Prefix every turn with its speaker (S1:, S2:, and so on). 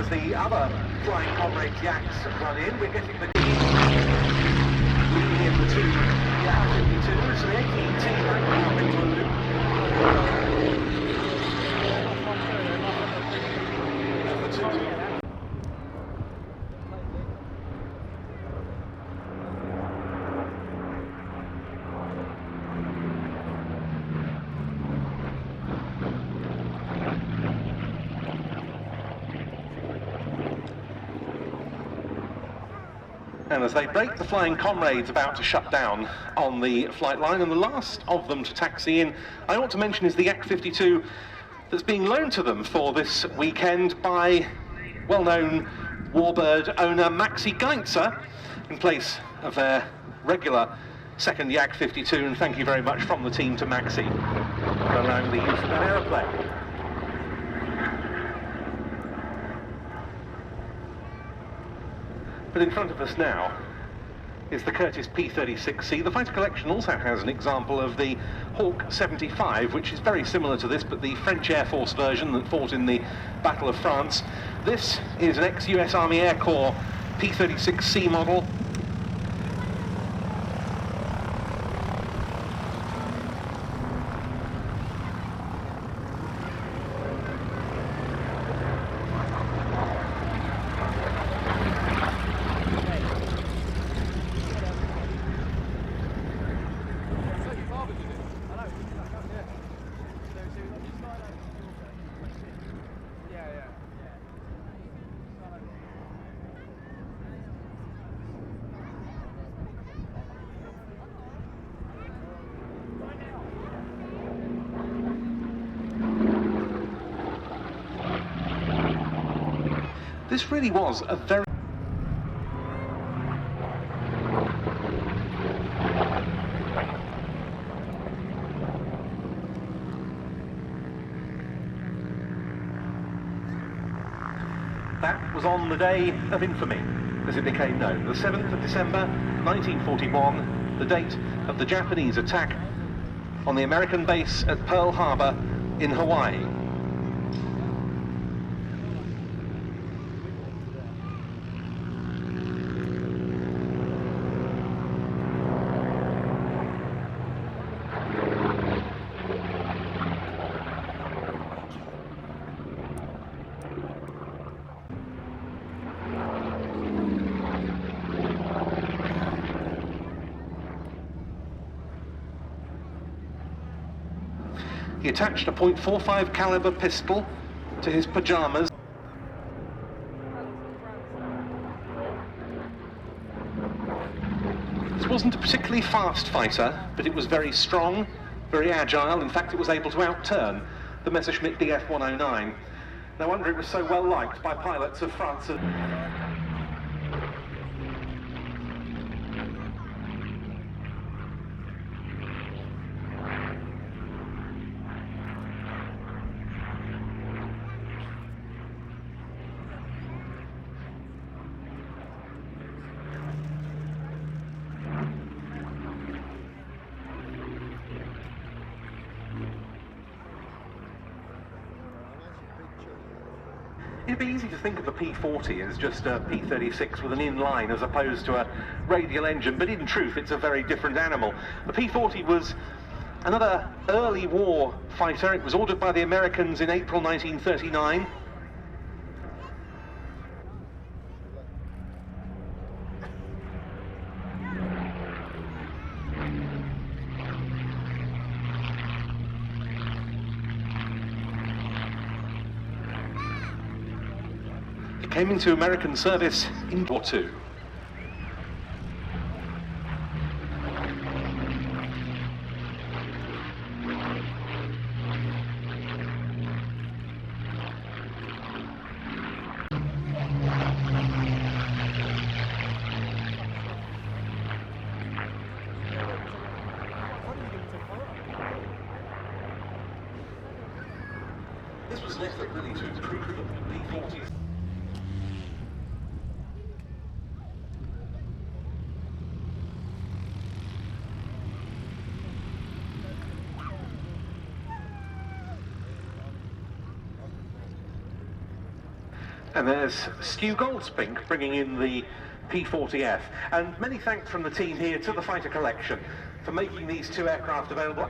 S1: as the other Flying Comrades yaks run in. We're getting the leading in the two Yak 52s, the 18T back into the loop. And as they break, the Flying Comrades about to shut down on the flight line, and the last of them to taxi in, I ought to mention, is the Yak 52 that's being loaned to them for this weekend by well-known Warbird owner Maxi Geintzer in place of their regular second Yak 52, and thank you very much from the team to Maxi for allowing the use of that aeroplane. But in front of us now is the Curtiss P-36C. The fighter collection also has an example of the Hawk 75, which is very similar to this, but the French Air Force version that fought in the Battle of France. This is an ex-US Army Air Corps P-36C model. This really was a very... That was on the day of infamy, as it became known, the 7th of December 1941, the date of the Japanese attack on the American base at Pearl Harbor in Hawaii. He attached a .45 caliber pistol to his pajamas. This wasn't a particularly fast fighter, but it was very strong, very agile. In fact, it was able to outturn the Messerschmitt Bf 109. No wonder it was so well liked by pilots of France and... It'd be easy to think of the P-40 as just a P-36 with an inline as opposed to a radial engine, but in truth it's a very different animal. The P-40 was another early war fighter. It was ordered by the Americans in April 1939. Came into American service in War II. This was an effort really to improve the P-40s. And there's Stu Goldspink bringing in the P-40F. And many thanks from the team here to the Fighter Collection for making these two aircraft available.